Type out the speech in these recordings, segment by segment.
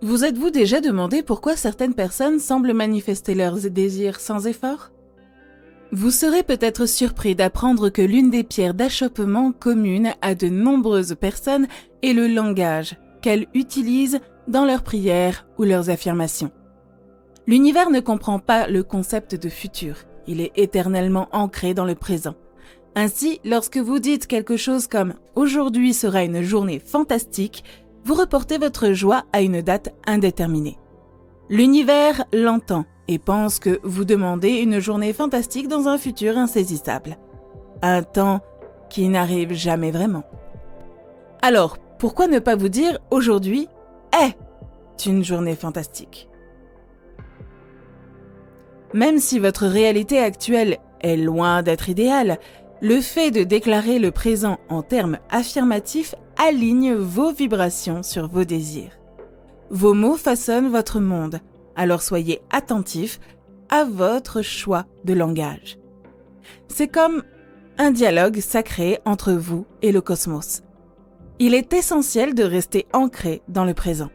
Vous êtes-vous déjà demandé pourquoi certaines personnes semblent manifester leurs désirs sans effort? Vous serez peut-être surpris d'apprendre que l'une des pierres d'achoppement communes à de nombreuses personnes est le langage qu'elles utilisent dans leurs prières ou leurs affirmations. L'univers ne comprend pas le concept de futur, il est éternellement ancré dans le présent. Ainsi, lorsque vous dites quelque chose comme « Aujourd'hui sera une journée fantastique », vous reportez votre joie à une date indéterminée. L'univers l'entend et pense que vous demandez une journée fantastique dans un futur insaisissable. Un temps qui n'arrive jamais vraiment. Alors, pourquoi ne pas vous dire « Aujourd'hui est une journée fantastique ». Même si votre réalité actuelle est loin d'être idéale, le fait de déclarer le présent en termes affirmatifs aligne vos vibrations sur vos désirs. Vos mots façonnent votre monde, alors soyez attentifs à votre choix de langage. C'est comme un dialogue sacré entre vous et le cosmos. Il est essentiel de rester ancré dans le présent.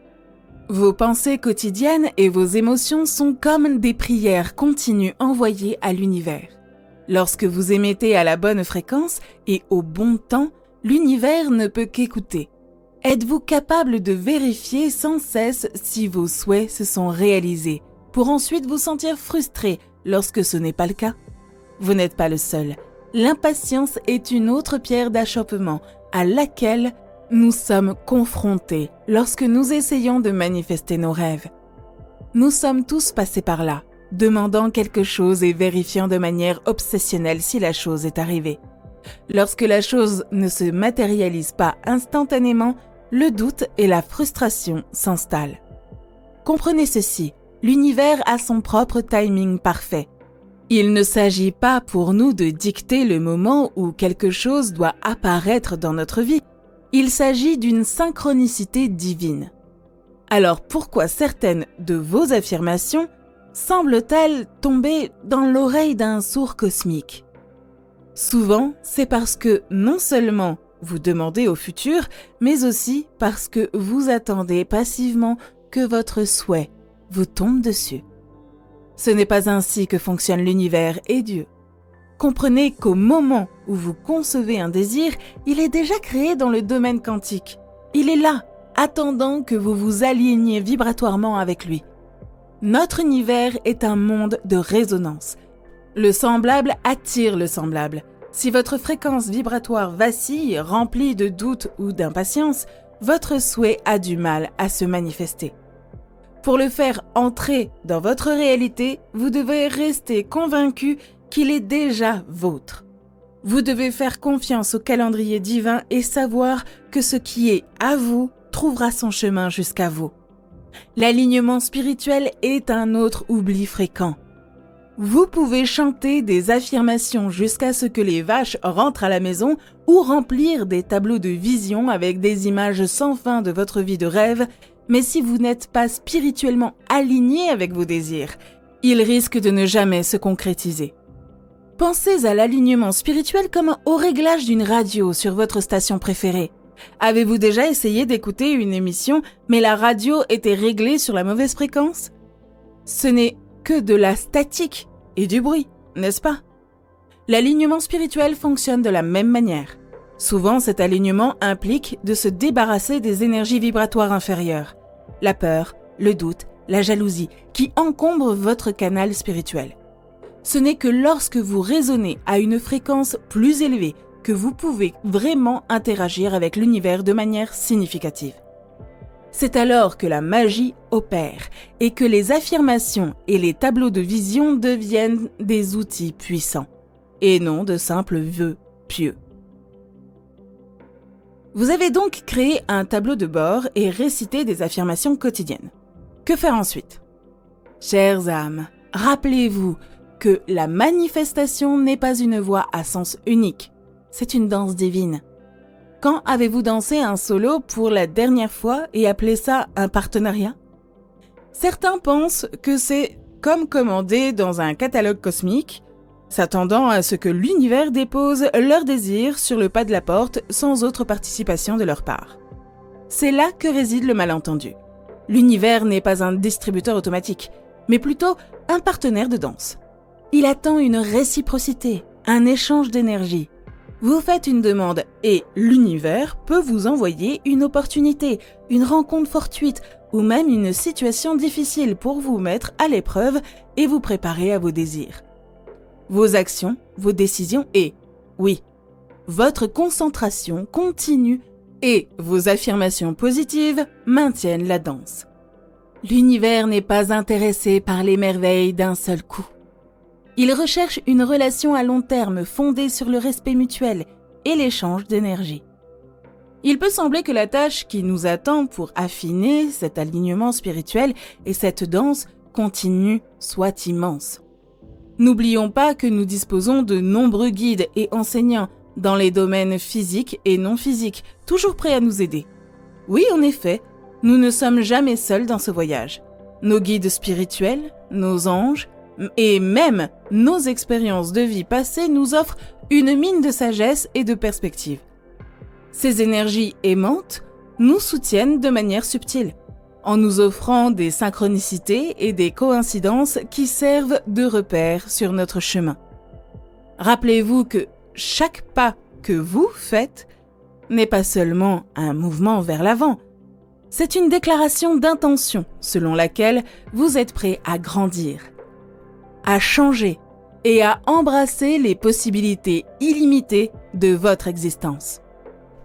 Vos pensées quotidiennes et vos émotions sont comme des prières continues envoyées à l'univers. Lorsque vous émettez à la bonne fréquence et au bon temps, l'univers ne peut qu'écouter. Êtes-vous capable de vérifier sans cesse si vos souhaits se sont réalisés, pour ensuite vous sentir frustré lorsque ce n'est pas le cas? Vous n'êtes pas le seul. L'impatience est une autre pierre d'achoppement à laquelle nous sommes confrontés lorsque nous essayons de manifester nos rêves. Nous sommes tous passés par là, demandant quelque chose et vérifiant de manière obsessionnelle si la chose est arrivée. Lorsque la chose ne se matérialise pas instantanément, le doute et la frustration s'installent. Comprenez ceci, l'univers a son propre timing parfait. Il ne s'agit pas pour nous de dicter le moment où quelque chose doit apparaître dans notre vie. Il s'agit d'une synchronicité divine. Alors pourquoi certaines de vos affirmations semblent-elles tomber dans l'oreille d'un sourd cosmique? Souvent, c'est parce que non seulement vous demandez au futur, mais aussi parce que vous attendez passivement que votre souhait vous tombe dessus. Ce n'est pas ainsi que fonctionne l'univers et Dieu. Comprenez qu'au moment où vous concevez un désir, il est déjà créé dans le domaine quantique. Il est là, attendant que vous vous aligniez vibratoirement avec lui. Notre univers est un monde de résonance. Le semblable attire le semblable. Si votre fréquence vibratoire vacille, remplie de doutes ou d'impatience, votre souhait a du mal à se manifester. Pour le faire entrer dans votre réalité, vous devez rester convaincu qu'il est déjà vôtre. Vous devez faire confiance au calendrier divin et savoir que ce qui est à vous trouvera son chemin jusqu'à vous. L'alignement spirituel est un autre oubli fréquent. Vous pouvez chanter des affirmations jusqu'à ce que les vaches rentrent à la maison ou remplir des tableaux de vision avec des images sans fin de votre vie de rêve, mais si vous n'êtes pas spirituellement aligné avec vos désirs, ils risquent de ne jamais se concrétiser. Pensez à l'alignement spirituel comme au réglage d'une radio sur votre station préférée. Avez-vous déjà essayé d'écouter une émission, mais la radio était réglée sur la mauvaise fréquence? Ce n'est que de la statique et du bruit, n'est-ce pas? L'alignement spirituel fonctionne de la même manière. Souvent, cet alignement implique de se débarrasser des énergies vibratoires inférieures, la peur, le doute, la jalousie, qui encombrent votre canal spirituel. Ce n'est que lorsque vous résonnez à une fréquence plus élevée que vous pouvez vraiment interagir avec l'univers de manière significative. C'est alors que la magie opère et que les affirmations et les tableaux de vision deviennent des outils puissants et non de simples vœux pieux. Vous avez donc créé un tableau de bord et récité des affirmations quotidiennes. Que faire ensuite? Chères âmes, rappelez-vous que la manifestation n'est pas une voie à sens unique, c'est une danse divine. Quand avez-vous dansé un solo pour la dernière fois et appelé ça un partenariat? Certains pensent que c'est comme commander dans un catalogue cosmique, s'attendant à ce que l'univers dépose leurs désirs sur le pas de la porte sans autre participation de leur part. C'est là que réside le malentendu. L'univers n'est pas un distributeur automatique, mais plutôt un partenaire de danse. Il attend une réciprocité, un échange d'énergie. Vous faites une demande et l'univers peut vous envoyer une opportunité, une rencontre fortuite ou même une situation difficile pour vous mettre à l'épreuve et vous préparer à vos désirs. Vos actions, vos décisions et, oui, votre concentration continue et vos affirmations positives maintiennent la danse. L'univers n'est pas intéressé par les merveilles d'un seul coup. Il recherche une relation à long terme fondée sur le respect mutuel et l'échange d'énergie. Il peut sembler que la tâche qui nous attend pour affiner cet alignement spirituel et cette danse continue soit immense. N'oublions pas que nous disposons de nombreux guides et enseignants dans les domaines physiques et non physiques, toujours prêts à nous aider. Oui, en effet, nous ne sommes jamais seuls dans ce voyage. Nos guides spirituels, nos anges et même nos expériences de vie passées nous offrent une mine de sagesse et de perspective. Ces énergies aimantes nous soutiennent de manière subtile, en nous offrant des synchronicités et des coïncidences qui servent de repères sur notre chemin. Rappelez-vous que chaque pas que vous faites n'est pas seulement un mouvement vers l'avant, c'est une déclaration d'intention selon laquelle vous êtes prêt à grandir, à changer et à embrasser les possibilités illimitées de votre existence.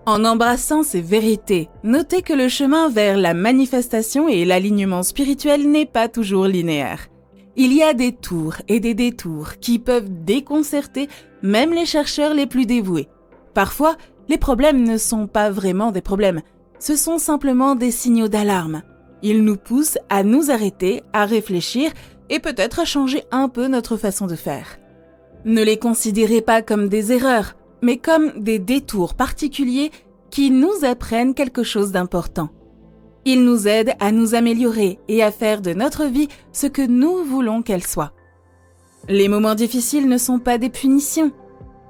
En embrassant ces vérités, notez que le chemin vers la manifestation et l'alignement spirituel n'est pas toujours linéaire. Il y a des tours et des détours qui peuvent déconcerter même les chercheurs les plus dévoués. Parfois, les problèmes ne sont pas vraiment des problèmes, ce sont simplement des signaux d'alarme. Ils nous poussent à nous arrêter, à réfléchir et peut-être à changer un peu notre façon de faire. Ne les considérez pas comme des erreurs, mais comme des détours particuliers qui nous apprennent quelque chose d'important. Ils nous aident à nous améliorer et à faire de notre vie ce que nous voulons qu'elle soit. Les moments difficiles ne sont pas des punitions,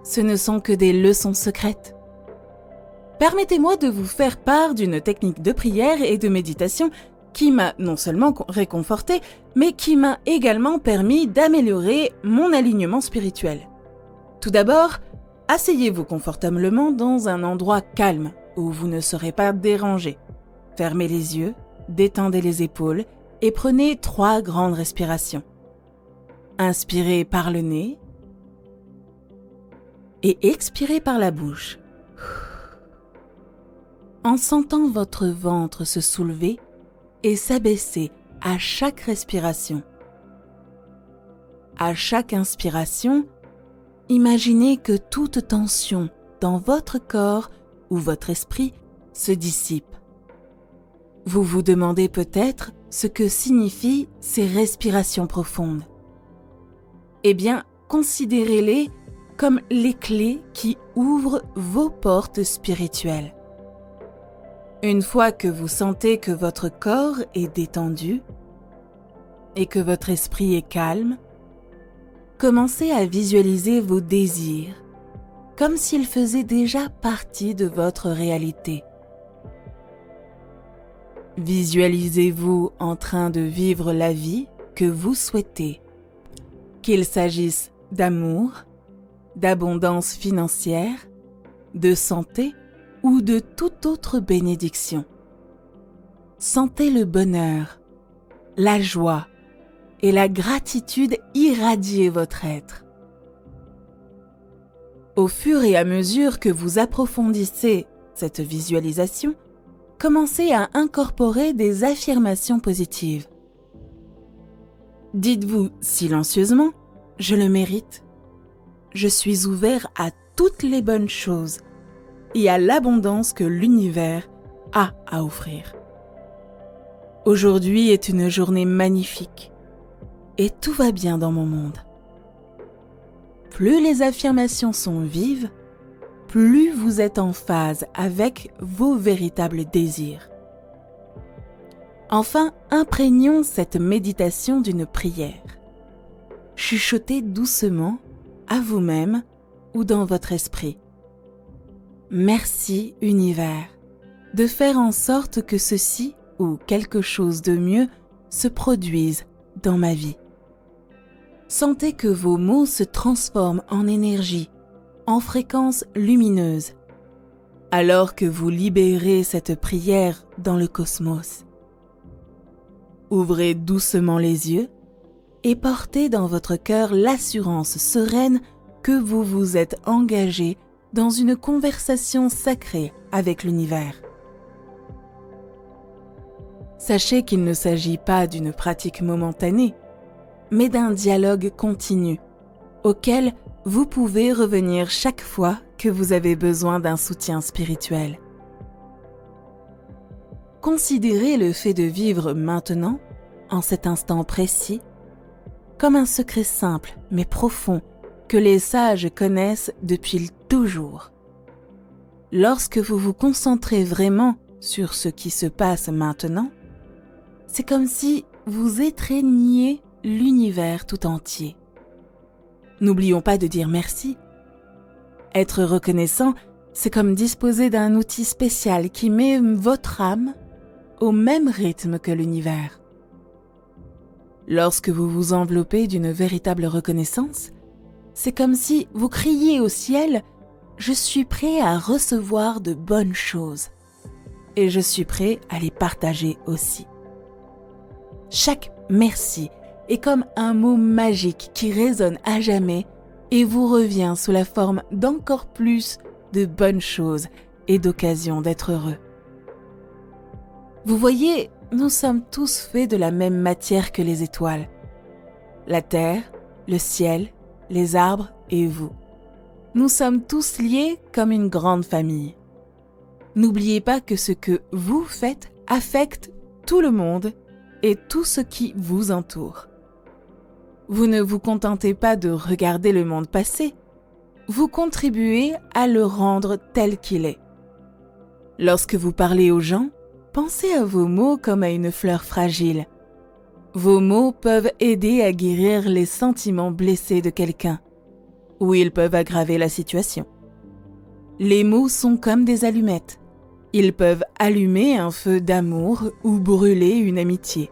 ce ne sont que des leçons secrètes. Permettez-moi de vous faire part d'une technique de prière et de méditation qui m'a non seulement réconforté, mais qui m'a également permis d'améliorer mon alignement spirituel. Tout d'abord, asseyez-vous confortablement dans un endroit calme où vous ne serez pas dérangé. Fermez les yeux, détendez les épaules et prenez 3 grandes respirations. Inspirez par le nez et expirez par la bouche. En sentant votre ventre se soulever et s'abaisser à chaque respiration. À chaque inspiration, imaginez que toute tension dans votre corps ou votre esprit se dissipe. Vous vous demandez peut-être ce que signifient ces respirations profondes. Eh bien, considérez-les comme les clés qui ouvrent vos portes spirituelles. Une fois que vous sentez que votre corps est détendu et que votre esprit est calme, commencez à visualiser vos désirs comme s'ils faisaient déjà partie de votre réalité. Visualisez-vous en train de vivre la vie que vous souhaitez, qu'il s'agisse d'amour, d'abondance financière, de santé ou de toute autre bénédiction. Sentez le bonheur, la joie et la gratitude irradier votre être. Au fur et à mesure que vous approfondissez cette visualisation, commencez à incorporer des affirmations positives. Dites-vous silencieusement « Je le mérite »,« Je suis ouvert à toutes les bonnes choses » et à l'abondance que l'univers a à offrir. Aujourd'hui est une journée magnifique et tout va bien dans mon monde. Plus les affirmations sont vives, plus vous êtes en phase avec vos véritables désirs. Enfin, imprégnons cette méditation d'une prière. Chuchotez doucement à vous-même ou dans votre esprit. Merci, univers, de faire en sorte que ceci ou quelque chose de mieux se produise dans ma vie. Sentez que vos mots se transforment en énergie, en fréquence lumineuse, alors que vous libérez cette prière dans le cosmos. Ouvrez doucement les yeux et portez dans votre cœur l'assurance sereine que vous vous êtes engagé dans une conversation sacrée avec l'univers. Sachez qu'il ne s'agit pas d'une pratique momentanée, mais d'un dialogue continu, auquel vous pouvez revenir chaque fois que vous avez besoin d'un soutien spirituel. Considérez le fait de vivre maintenant, en cet instant précis, comme un secret simple mais profond que les sages connaissent depuis toujours. Lorsque vous vous concentrez vraiment sur ce qui se passe maintenant, c'est comme si vous étreigniez l'univers tout entier. N'oublions pas de dire merci. Être reconnaissant, c'est comme disposer d'un outil spécial qui met votre âme au même rythme que l'univers. Lorsque vous vous enveloppez d'une véritable reconnaissance, c'est comme si vous criez au ciel « Je suis prêt à recevoir de bonnes choses et je suis prêt à les partager aussi ». Chaque merci est comme un mot magique qui résonne à jamais et vous revient sous la forme d'encore plus de bonnes choses et d'occasions d'être heureux. Vous voyez, nous sommes tous faits de la même matière que les étoiles. La terre, le ciel, les arbres et vous. Nous sommes tous liés comme une grande famille. N'oubliez pas que ce que vous faites affecte tout le monde et tout ce qui vous entoure. Vous ne vous contentez pas de regarder le monde passer, vous contribuez à le rendre tel qu'il est. Lorsque vous parlez aux gens, pensez à vos mots comme à une fleur fragile. Vos mots peuvent aider à guérir les sentiments blessés de quelqu'un, ou ils peuvent aggraver la situation. Les mots sont comme des allumettes. Ils peuvent allumer un feu d'amour ou brûler une amitié.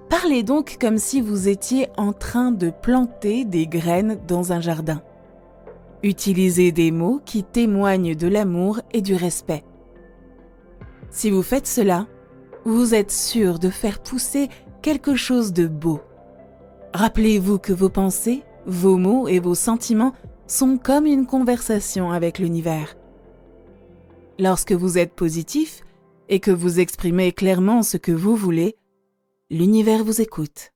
Parlez donc comme si vous étiez en train de planter des graines dans un jardin. Utilisez des mots qui témoignent de l'amour et du respect. Si vous faites cela, vous êtes sûr de faire pousser quelque chose de beau. Rappelez-vous que vos pensées, vos mots et vos sentiments sont comme une conversation avec l'univers. Lorsque vous êtes positif et que vous exprimez clairement ce que vous voulez, l'univers vous écoute.